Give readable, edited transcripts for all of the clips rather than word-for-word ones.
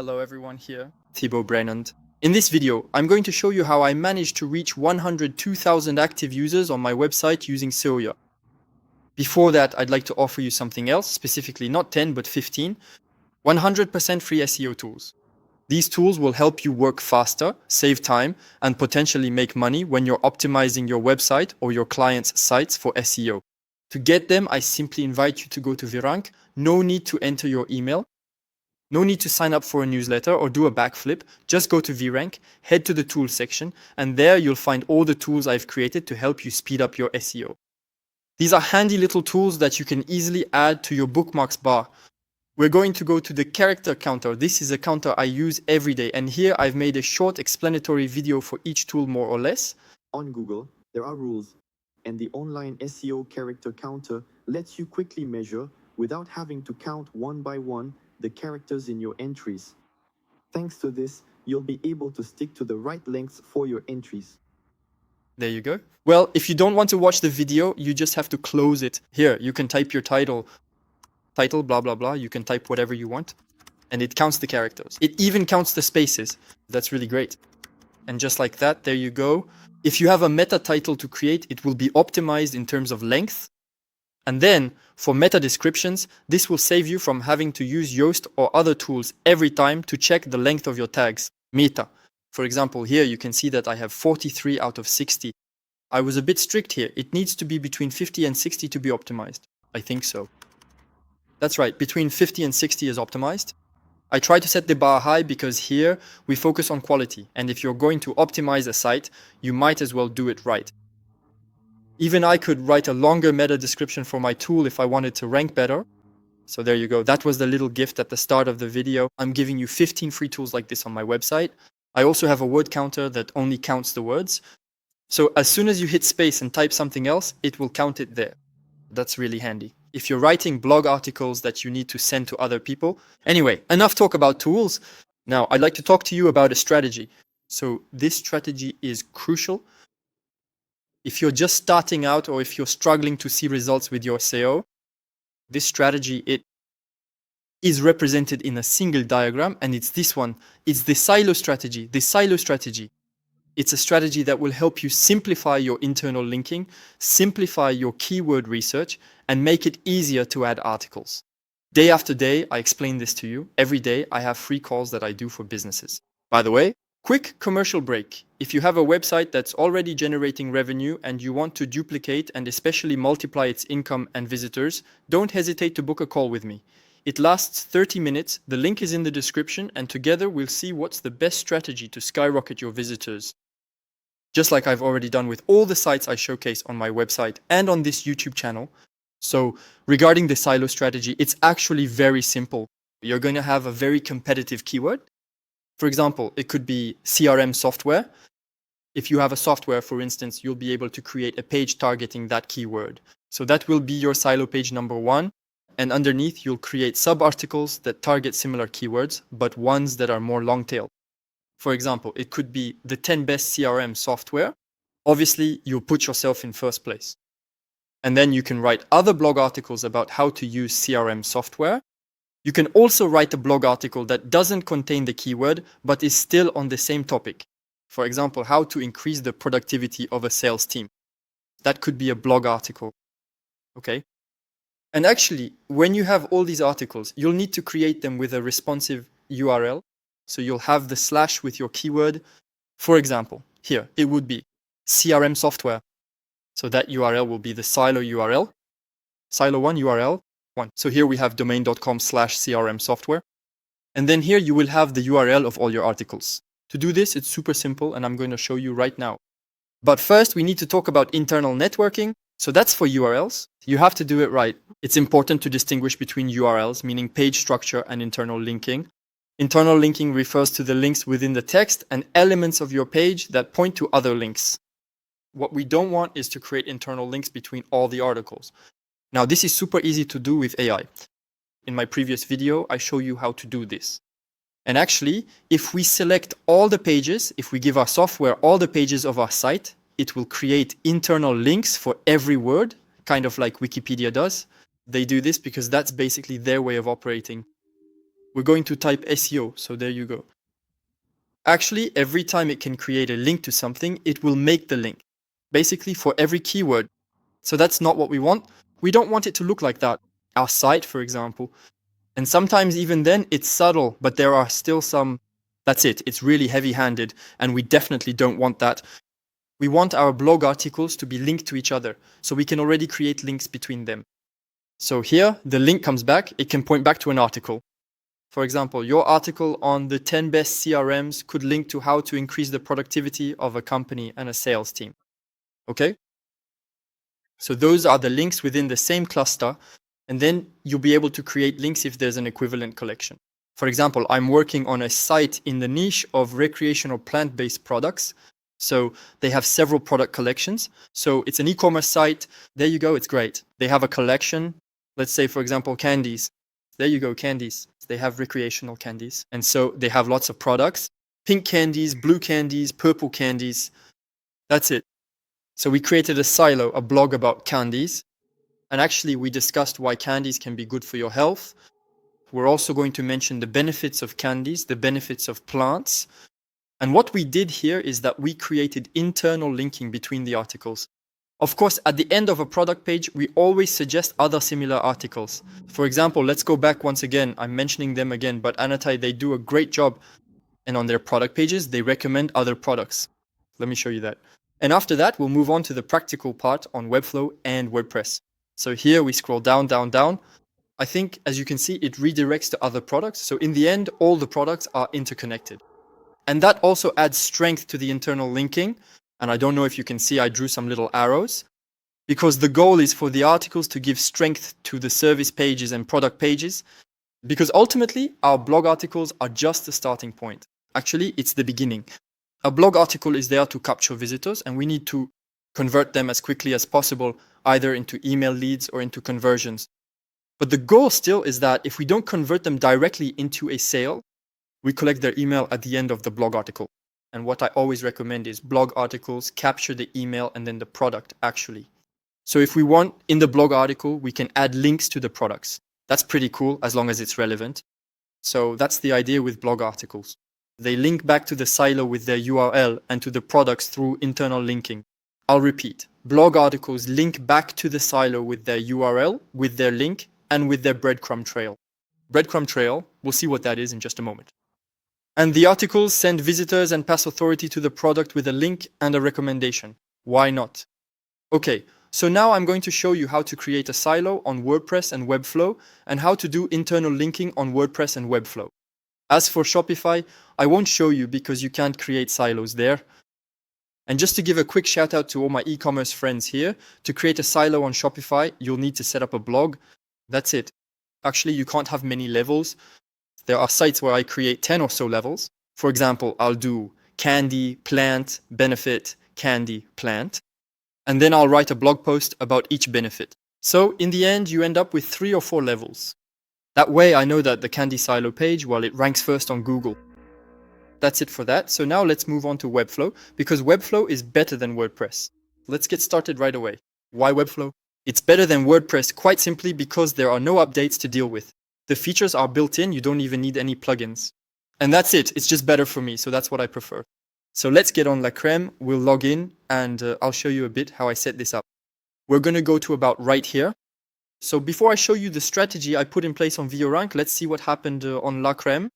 Hello everyone, here Thibaut Brennand. In this video, I'm going to show you how I managed to reach 102,000 active users on my website using SEO. Before that, I'd like to offer you something else, specifically not 10 but 15, 100% free SEO tools. These tools will help you work faster, save time, and potentially make money when you're optimizing your website or your clients' sites for SEO. To get them, I simply invite you to go to VRank. No need to enter your email. No need to sign up for a newsletter or do a backflip. Just go to VRank, head to the tools section, and there you'll find all the tools I've created to help you speed up your SEO. These are handy little tools that you can easily add to your bookmarks bar. We're going to go to the character counter. This is a counter I use every day, and here I've made a short explanatory video for each tool more or less. On Google, there are rules, and the online SEO character counter lets you quickly measure, without having to count one by one, the characters in your entries. Thanks to this, you'll be able to stick to the right lengths for your entries. There you go. Well, if you don't want to watch the video, you just have to close it. Here, you can type your title, blah, blah, blah. You can type whatever you want, and it counts the characters. It even counts the spaces. That's really great. And just like that, there you go. If you have a meta title to create, it will be optimized in terms of length. And then, for meta descriptions, this will save you from having to use Yoast or other tools every time to check the length of your tags. Meta. For example, here you can see that I have 43 out of 60. I was a bit strict here. It needs to be between 50 and 60 to be optimized. I think so. That's right, between 50 and 60 is optimized. I try to set the bar high because here we focus on quality. And if you're going to optimize a site, you might as well do it right. Even I could write a longer meta description for my tool if I wanted to rank better. So there you go. That was the little gift at the start of the video. I'm giving you 15 free tools like this on my website. I also have a word counter that only counts the words. So as soon as you hit space and type something else, it will count it there. That's really handy. If you're writing blog articles that you need to send to other people. Anyway, enough talk about tools. Now, I'd like to talk to you about a strategy. So this strategy is crucial. If you're just starting out or if you're struggling to see results with your SEO, this strategy, it is represented in a single diagram, and it's this one. It's the silo strategy. The silo strategy. It's a strategy that will help you simplify your internal linking, simplify your keyword research, and make it easier to add articles. Day after day, I explain this to you. Every day, I have free calls that I do for businesses. By the way, quick commercial break. If you have a website that's already generating revenue and you want to duplicate and especially multiply its income and visitors, don't hesitate to book a call with me. It lasts 30 minutes. The link is in the description, and together we'll see what's the best strategy to skyrocket your visitors. Just like I've already done with all the sites I showcase on my website and on this YouTube channel. So regarding the silo strategy, it's actually very simple. You're going to have a very competitive keyword. For example, it could be CRM software. If you have a software, for instance, you'll be able to create a page targeting that keyword. So that will be your silo page number one. And underneath, you'll create sub-articles that target similar keywords, but ones that are more long tail. For example, it could be the 10 best CRM software. Obviously, you'll put yourself in first place. And then you can write other blog articles about how to use CRM software. You can also write a blog article that doesn't contain the keyword, but is still on the same topic. For example, how to increase the productivity of a sales team. That could be a blog article. Okay? And actually, when you have all these articles, you'll need to create them with a responsive URL. So you'll have the slash with your keyword. For example, here, it would be CRM software. So that URL will be the silo URL. Silo 1 URL 1. So here we have domain.com/CRM software. And then here you will have the URL of all your articles. To do this, it's super simple, and I'm going to show you right now. But first, we need to talk about internal networking. So that's for URLs. You have to do it right. It's important to distinguish between URLs, meaning page structure, and internal linking. Internal linking refers to the links within the text and elements of your page that point to other links. What we don't want is to create internal links between all the articles. Now, this is super easy to do with AI. In my previous video, I show you how to do this. And actually, if we select all the pages, if we give our software all the pages of our site, it will create internal links for every word, kind of like Wikipedia does. They do this because that's basically their way of operating. We're going to type SEO. So there you go. Actually, every time it can create a link to something, it will make the link. Basically for every keyword. So that's not what we want. We don't want it to look like that. Our site, for example. And sometimes even then it's subtle, but there are still some, that's it. It's really heavy-handed and we definitely don't want that. We want our blog articles to be linked to each other. So we can already create links between them. So here, the link comes back. It can point back to an article. For example, your article on the 10 best CRMs could link to how to increase the productivity of a company and a sales team. Okay? So those are the links within the same cluster. And then you'll be able to create links if there's an equivalent collection. For example, I'm working on a site in the niche of recreational plant-based products. So they have several product collections. So it's an e-commerce site. There you go. It's great. They have a collection. Let's say, for example, candies. There you go, candies. They have recreational candies. And so they have lots of products. Pink candies, blue candies, purple candies. That's it. So we created a silo, a blog about candies. And actually, we discussed why candies can be good for your health. We're also going to mention the benefits of candies, the benefits of plants. And what we did here is that we created internal linking between the articles. Of course, at the end of a product page, we always suggest other similar articles. For example, let's go back once again. I'm mentioning them again, but Anatai, they do a great job. And on their product pages, they recommend other products. Let me show you that. And after that, we'll move on to the practical part on Webflow and WordPress. So here we scroll down, down, down. I think, as you can see, it redirects to other products. So in the end, all the products are interconnected. And that also adds strength to the internal linking. And I don't know if you can see, I drew some little arrows. Because the goal is for the articles to give strength to the service pages and product pages. Because ultimately, our blog articles are just the starting point. Actually, it's the beginning. A blog article is there to capture visitors, and we need to convert them as quickly as possible, either into email leads or into conversions. But the goal still is that if we don't convert them directly into a sale, we collect their email at the end of the blog article. And what I always recommend is blog articles capture the email and then the product actually. So if we want in the blog article, we can add links to the products. That's pretty cool as long as it's relevant. So that's the idea with blog articles. They link back to the silo with their URL and to the products through internal linking. I'll repeat. Blog articles link back to the silo with their URL, with their link, and with their breadcrumb trail. Breadcrumb trail, we'll see what that is in just a moment. And the articles send visitors and pass authority to the product with a link and a recommendation. Why not? Okay, so now I'm going to show you how to create a silo on WordPress and Webflow and how to do internal linking on WordPress and Webflow. As for Shopify, I won't show you because you can't create silos there. And just to give a quick shout out to all my e-commerce friends here, to create a silo on Shopify, you'll need to set up a blog. That's it. Actually, you can't have many levels. There are sites where I create 10 or so levels. For example, I'll do candy, plant, benefit, candy, plant. And then I'll write a blog post about each benefit. So in the end, you end up with 3 or 4 levels. That way, I know that the candy silo page, well, it ranks first on Google. That's it for that. So now let's move on to Webflow, because Webflow is better than WordPress. Let's get started right away. Why Webflow? It's better than WordPress quite simply because there are no updates to deal with. The features are built in, you don't even need any plugins. And that's it, it's just better for me, so that's what I prefer. So let's get on La Creme, we'll log in, and I'll show you a bit how I set this up. We're going to go to about right here. So before I show you the strategy I put in place on VioRank, let's see what happened on La Creme.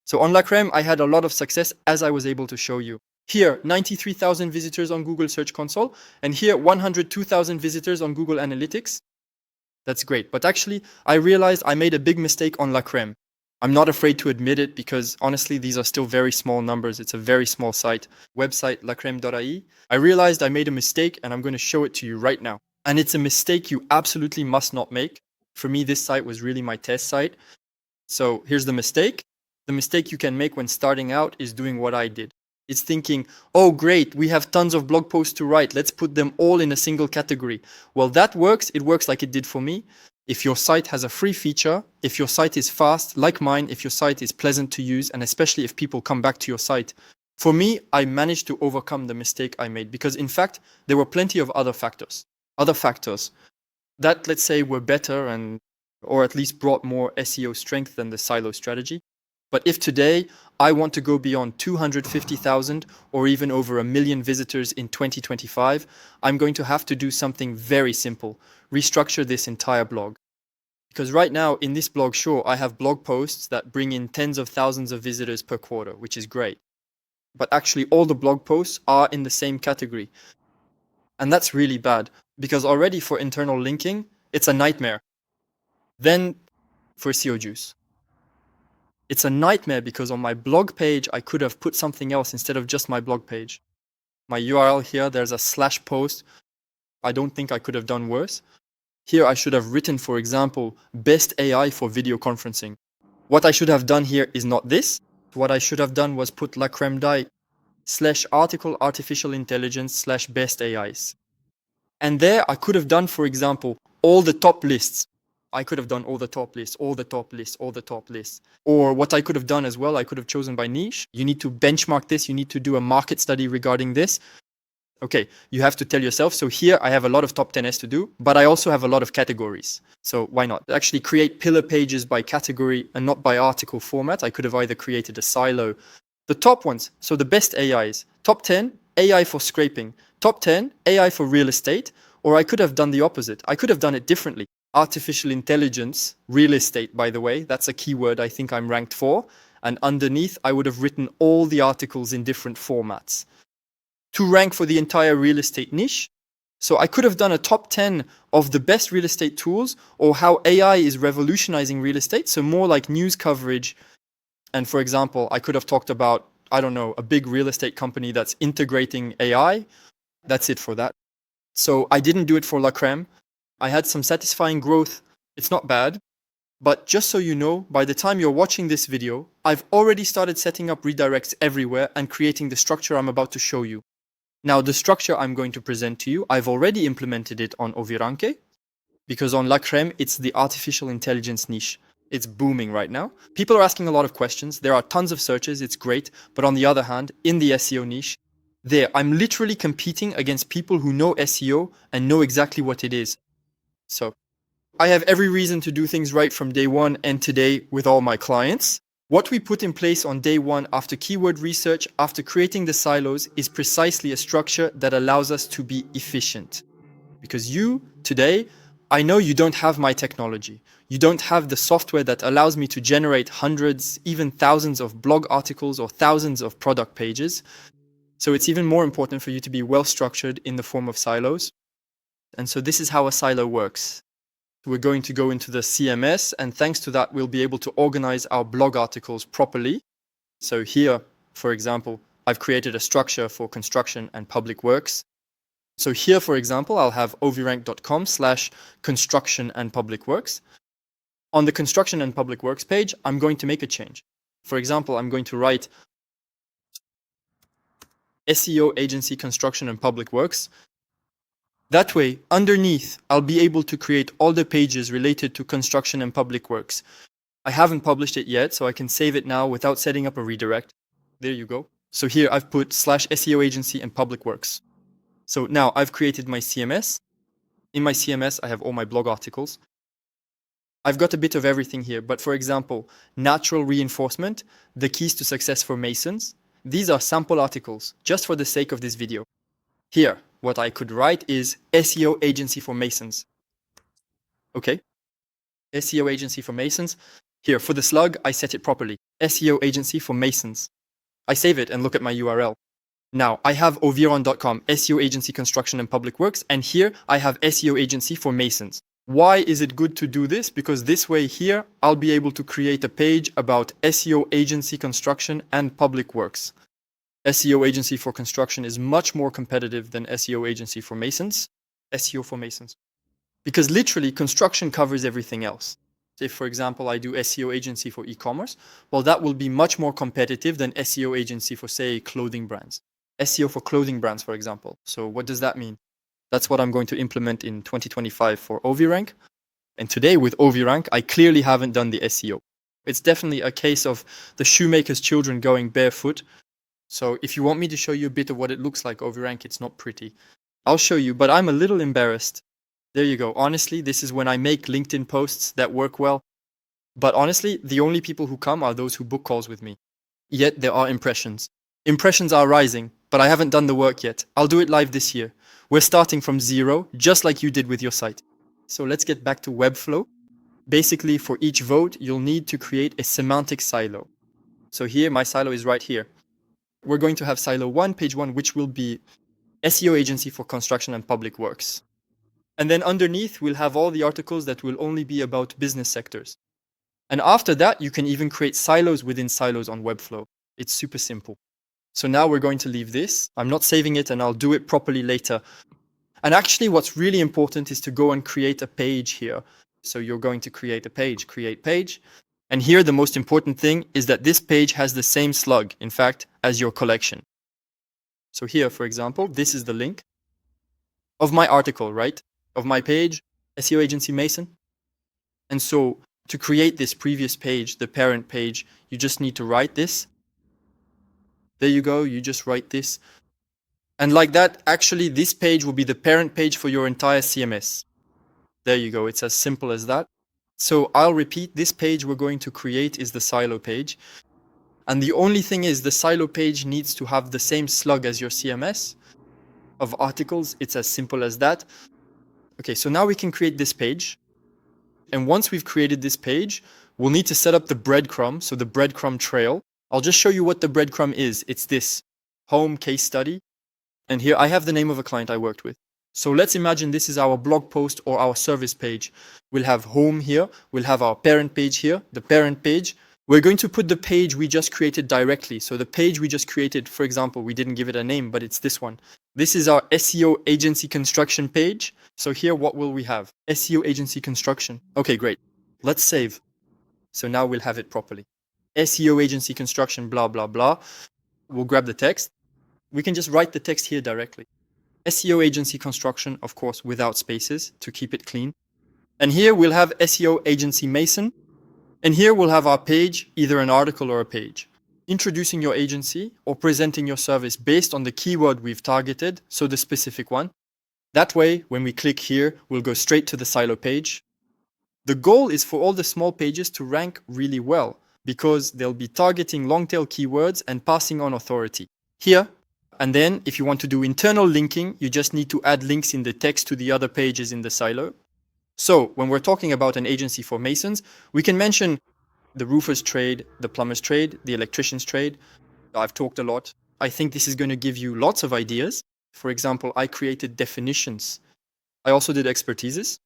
So on La Creme, I had a lot of success as I was able to show you. Here, 93,000 visitors on Google Search Console, and here, 102,000 visitors on Google Analytics. That's great, but actually, I realized I made a big mistake on La Creme. I'm not afraid to admit it because honestly, these are still very small numbers. It's a very small site, website lacreme.ai. I realized I made a mistake and I'm going to show it to you right now. And it's a mistake you absolutely must not make. For me, this site was really my test site. So here's the mistake. The mistake you can make when starting out is doing what I did. It's thinking, oh great, we have tons of blog posts to write. Let's put them all in a single category. Well, that works. It works like it did for me. If your site has a free feature, if your site is fast, like mine, if your site is pleasant to use, and especially if people come back to your site. For me, I managed to overcome the mistake I made because in fact, there were plenty of other factors that, let's say, were better and or at least brought more SEO strength than the silo strategy. But if today I want to go beyond 250,000 or even over 1 million visitors in 2025, I'm going to have to do something very simple, restructure this entire blog. Because right now in this blog, sure, I have blog posts that bring in tens of thousands of visitors per quarter, which is great. But actually all the blog posts are in the same category. And that's really bad because already for internal linking, it's a nightmare. Then for SEO juice. It's a nightmare because on my blog page, I could have put something else instead of just my blog page. My URL here, there's a slash post. I don't think I could have done worse. Here I should have written, for example, best AI for video conferencing. What I should have done here is not this. What I should have done was put la creme d'ail / article artificial intelligence / best AIs. And there I could have done, for example, all the top lists. I could have done all the top lists, all the top lists, all the top lists. Or what I could have done as well, I could have chosen by niche. You need to benchmark this. You need to do a market study regarding this. Okay, you have to tell yourself, so here I have a lot of top 10s to do, but I also have a lot of categories. So why not? Actually create pillar pages by category and not by article format. I could have either created a silo. The top ones, so the best AIs. Top 10, AI for scraping. Top 10, AI for real estate. Or I could have done the opposite. I could have done it differently. Artificial intelligence, real estate, by the way, that's a keyword I think I'm ranked for. And underneath, I would have written all the articles in different formats to rank for the entire real estate niche. So I could have done a top 10 of the best real estate tools or how AI is revolutionizing real estate. So more like news coverage. And for example, I could have talked about, I don't know, a big real estate company that's integrating AI. That's it for that. So I didn't do it for La Creme. I had some satisfying growth. It's not bad. But just so you know, by the time you're watching this video, I've already started setting up redirects everywhere and creating the structure I'm about to show you. Now, the structure I'm going to present to you, I've already implemented it on Oviranke, because on La Creme, it's the artificial intelligence niche. It's booming right now. People are asking a lot of questions. There are tons of searches. It's great. But on the other hand, in the SEO niche, I'm literally competing against people who know SEO and know exactly what it is. So I have every reason to do things right from day one and today with all my clients. What we put in place on day one after keyword research, after creating the silos, is precisely a structure that allows us to be efficient. Because you, today, I know you don't have my technology. You don't have the software that allows me to generate hundreds, even thousands of blog articles or thousands of product pages. So it's even more important for you to be well structured in the form of silos. And so this is how a silo works. We're going to go into the CMS, and thanks to that, we'll be able to organize our blog articles properly. So here, for example, I've created a structure for construction and public works. So here, for example, I'll have ovirank.com / construction and public works. On the construction and public works page, I'm going to make a change. For example, I'm going to write SEO agency construction and public works. That way, underneath, I'll be able to create all the pages related to construction and public works. I haven't published it yet, so I can save it now without setting up a redirect. There you go. So here I've put /SEO agency and public works. So now I've created my CMS. In my CMS, I have all my blog articles. I've got a bit of everything here, but for example, natural reinforcement, the keys to success for masons. These are sample articles, just for the sake of this video. Here, what I could write is SEO agency for masons. Okay. SEO agency for masons. Here, for the slug, I set it properly. SEO agency for masons. I save it and look at my URL. Now, I have oviron.com, SEO agency construction and public works, and here I have SEO agency for masons. Why is it good to do this? Because this way here, I'll be able to create a page about SEO agency construction and public works. SEO agency for construction is much more competitive than SEO agency for masons. SEO for masons. Because literally construction covers everything else. If, for example, I do SEO agency for e-commerce, well, that will be much more competitive than SEO agency for, say, clothing brands. SEO for clothing brands, for example. So what does that mean? That's what I'm going to implement in 2025 for Ovirank. And today with Ovirank, I clearly haven't done the SEO. It's definitely a case of the shoemaker's children going barefoot. So if you want me to show you a bit of what it looks like Ovirank, it's not pretty. I'll show you, but I'm a little embarrassed There you go. Honestly, this is when I make LinkedIn posts that work well. But honestly, the only people who come are those who book calls with me. Yet there are impressions. Impressions are rising, but I haven't done the work yet. I'll do it live this year. We're starting from zero, just like you did with your site. So let's get back to Webflow. Basically, for each vote, you'll need to create a semantic silo. So here, my silo is right here. We're going to have silo 1, page 1, which will be SEO agency for construction and public works. And then underneath, we'll have all the articles that will only be about business sectors. And after that, you can even create silos within silos on Webflow. It's super simple. So now we're going to leave this. I'm not saving it and I'll do it properly later. And actually, what's really important is to go and create a page here. So you're going to create a page, create page. And here, the most important thing is that this page has the same slug, in fact, as your collection. So here, for example, this is the link of my article, right? Of my page, SEO Agency Mason. And so to create this previous page, the parent page, you just need to write this. There you go, you just write this. And like that, actually, this page will be the parent page for your entire CMS. There you go, it's as simple as that. So I'll repeat, this page we're going to create is the silo page. And the only thing is the silo page needs to have the same slug as your CMS of articles. It's as simple as that. Okay, so now we can create this page. And once we've created this page, we'll need to set up the breadcrumb, so the breadcrumb trail. I'll just show you what the breadcrumb is. It's this home case study. And here I have the name of a client I worked with. So let's imagine this is our blog post or our service page. We'll have home here. We'll have our parent page here, the parent page. We're going to put the page we just created directly. So the page we just created, for example, we didn't give it a name, but it's this one. This is our SEO agency construction page. So here, what will we have? SEO agency construction. Okay, great. Let's save. So now we'll have it properly. SEO agency construction, blah, blah, blah. We'll grab the text. We can just write the text here directly. SEO agency construction, of course, without spaces to keep it clean. And here we'll have SEO agency Mason. And here we'll have our page, either an article or a page, introducing your agency or presenting your service based on the keyword we've targeted, so the specific one. That way, when we click here, we'll go straight to the silo page. The goal is for all the small pages to rank really well because they'll be targeting long-tail keywords and passing on authority. Here, and then if you want to do internal linking, you just need to add links in the text to the other pages in the silo. So when we're talking about an agency for masons, we can mention the roofer's trade, the plumber's trade, the electrician's trade. I've talked a lot. I think this is going to give you lots of ideas. For example, I created definitions. I also did expertises.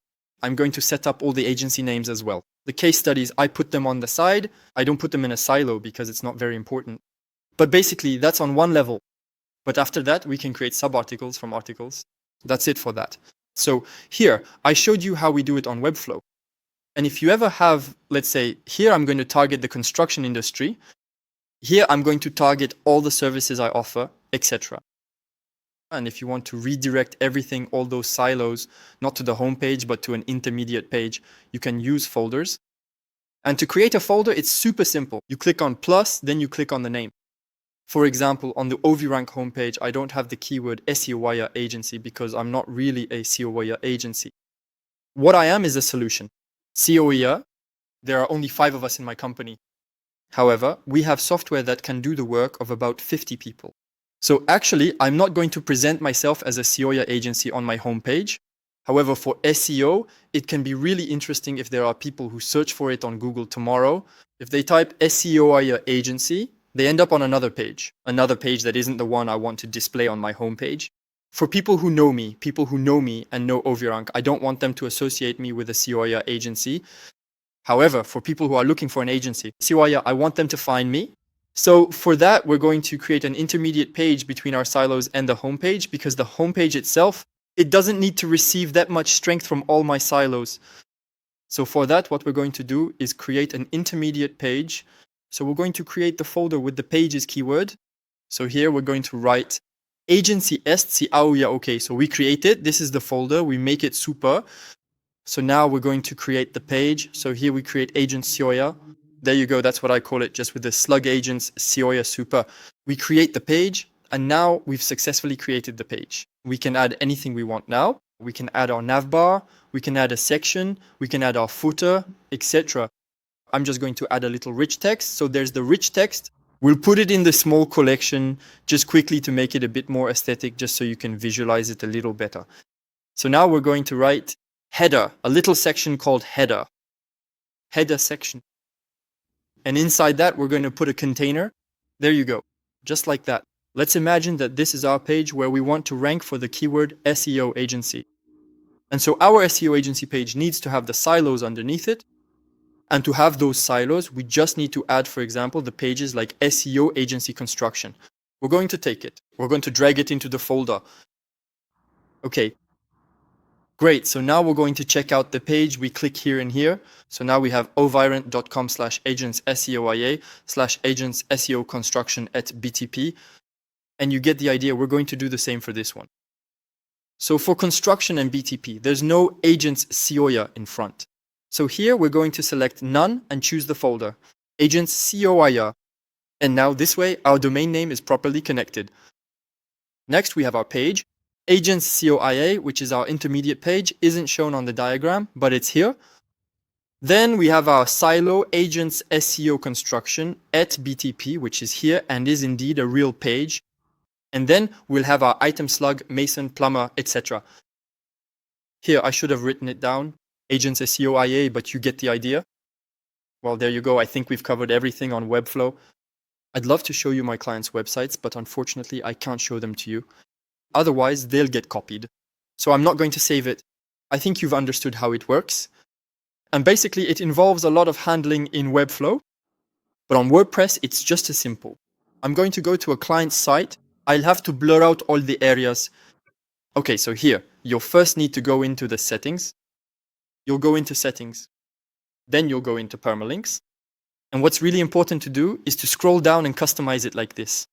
I'm going to set up all the agency names as well. The case studies, I put them on the side. I don't put them in a silo because it's not very important. But basically, that's on one level. But after that, we can create sub-articles from articles. That's it for that. So here, I showed you how we do it on Webflow. And if you ever have, let's say, here I'm going to target the construction industry. Here I'm going to target all the services I offer, etc. And if you want to redirect everything, all those silos, not to the home page, but to an intermediate page, you can use folders. And to create a folder, it's super simple. You click on plus, then you click on the name. For example, on the OviRank homepage, I don't have the keyword SEO wire agency because I'm not really a SEO wire agency. What I am is a solution. SEO wire, there are only 5 of us in my company. However, we have software that can do the work of about 50 people. So actually, I'm not going to present myself as a SEO agency on my homepage. However, for SEO, it can be really interesting if there are people who search for it on Google tomorrow. If they type SEO agency, they end up on another page that isn't the one I want to display on my homepage. For people who know me and know OviRank, I don't want them to associate me with a SEO agency. However, for people who are looking for an agency, SEO, I want them to find me. So for that, we're going to create an intermediate page between our silos and the homepage because the homepage itself, it doesn't need to receive that much strength from all my silos. So for that, what we're going to do is create an intermediate page. So we're going to create the folder with the pages keyword. So here we're going to write agency est si auia. Okay, so we create it. This is the folder. We make it super. So now we're going to create the page. So here we create agent SEO. There you go. That's what I call it, just with the slug agents SEO super. We create the page, and now we've successfully created the page. We can add anything we want now. We can add our navbar, we can add a section, we can add our footer, etc. I'm just going to add a little rich text. So there's the rich text. We'll put it in the small collection just quickly to make it a bit more aesthetic, just so you can visualize it a little better. So now we're going to write header, a little section called header section. And inside that, we're going to put a container. There you go, just like that. Let's imagine that this is our page where we want to rank for the keyword SEO agency. And so our SEO agency page needs to have the silos underneath it. And to have those silos, we just need to add, for example, the pages like SEO agency construction. We're going to take it. We're going to drag it into the folder. Okay, great. So now we're going to check out the page. We click here and here. So now we have ovirent.com/agents/SEOIA/agents SEO construction @BTP. And you get the idea. We're going to do the same for this one. So for construction and BTP, there's no agents SEOIA in front. So here we're going to select none and choose the folder, agents SEOIA. And now this way, our domain name is properly connected. Next, we have our page. Agents SEOIA, which is our intermediate page, isn't shown on the diagram, but it's here. Then we have our silo agents SEO construction @BTP, which is here and is indeed a real page. And then we'll have our item slug, mason, plumber, etc. Here, I should have written it down, agents SEOIA, but you get the idea. Well, there you go. I think we've covered everything on Webflow. I'd love to show you my clients' websites, but unfortunately, I can't show them to you. Otherwise, they'll get copied. So I'm not going to save it. I think you've understood how it works. And basically, it involves a lot of handling in Webflow. But on WordPress, it's just as simple. I'm going to go to a client's site. I'll have to blur out all the areas. Okay, so here, you'll first need to go into the settings. You'll go into settings. Then you'll go into permalinks. And what's really important to do is to scroll down and customize it like this.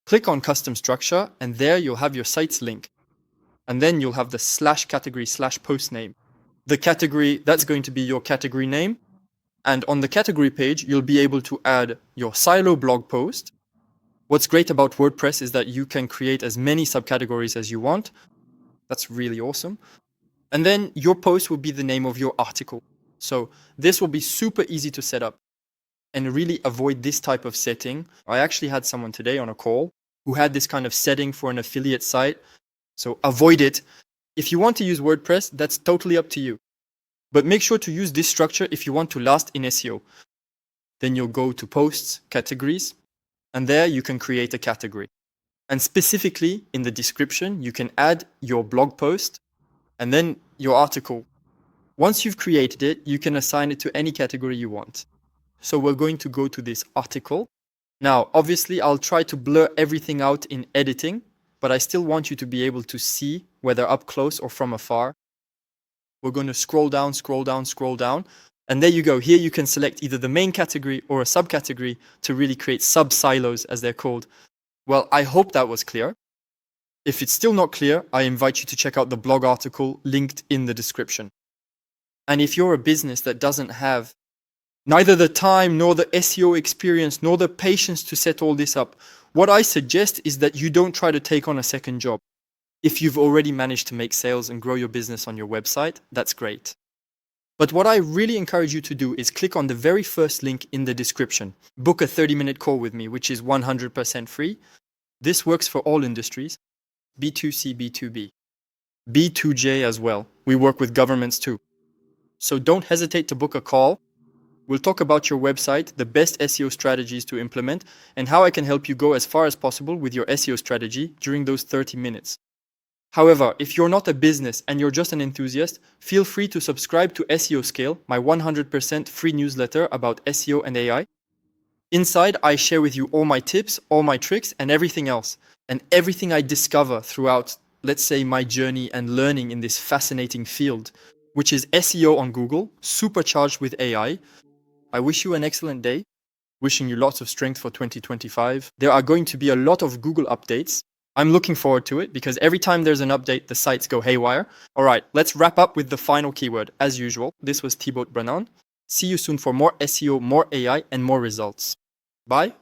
Click on custom structure, and there you'll have your site's link. And then you'll have the /category/post name. The category, that's going to be your category name. And on the category page, you'll be able to add your silo blog post. What's great about WordPress is that you can create as many subcategories as you want. That's really awesome. And then your post will be the name of your article. So this will be super easy to set up and really avoid this type of setting. I actually had someone today on a call who had this kind of setting for an affiliate site. So avoid it. If you want to use WordPress, that's totally up to you. But make sure to use this structure if you want to last in SEO. Then you'll go to posts, categories, and there you can create a category. And specifically in the description, you can add your blog post and then your article. Once you've created it, you can assign it to any category you want. So we're going to go to this article. Now, obviously, I'll try to blur everything out in editing, but I still want you to be able to see whether up close or from afar. We're going to scroll down, scroll down, scroll down. And there you go. Here you can select either the main category or a subcategory to really create sub-silos, as they're called. Well, I hope that was clear. If it's still not clear, I invite you to check out the blog article linked in the description. And if you're a business that doesn't have neither the time nor the SEO experience nor the patience to set all this up, what I suggest is that you don't try to take on a second job. If you've already managed to make sales and grow your business on your website, that's great. But what I really encourage you to do is click on the very first link in the description. Book a 30-minute call with me, which is 100% free. This works for all industries, B2C, B2B, B2J as well. We work with governments too. So don't hesitate to book a call. We'll talk about your website, the best SEO strategies to implement, and how I can help you go as far as possible with your SEO strategy during those 30 minutes. However, if you're not a business and you're just an enthusiast, feel free to subscribe to SEO Scale, my 100% free newsletter about SEO and AI. Inside, I share with you all my tips, all my tricks, and everything else. And everything I discover throughout, let's say, my journey and learning in this fascinating field, which is SEO on Google, supercharged with AI. I wish you an excellent day. Wishing you lots of strength for 2025. There are going to be a lot of Google updates. I'm looking forward to it because every time there's an update, the sites go haywire. All right, let's wrap up with the final keyword. As usual, this was Thibaut Brenan. See you soon for more SEO, more AI, and more results. Bye.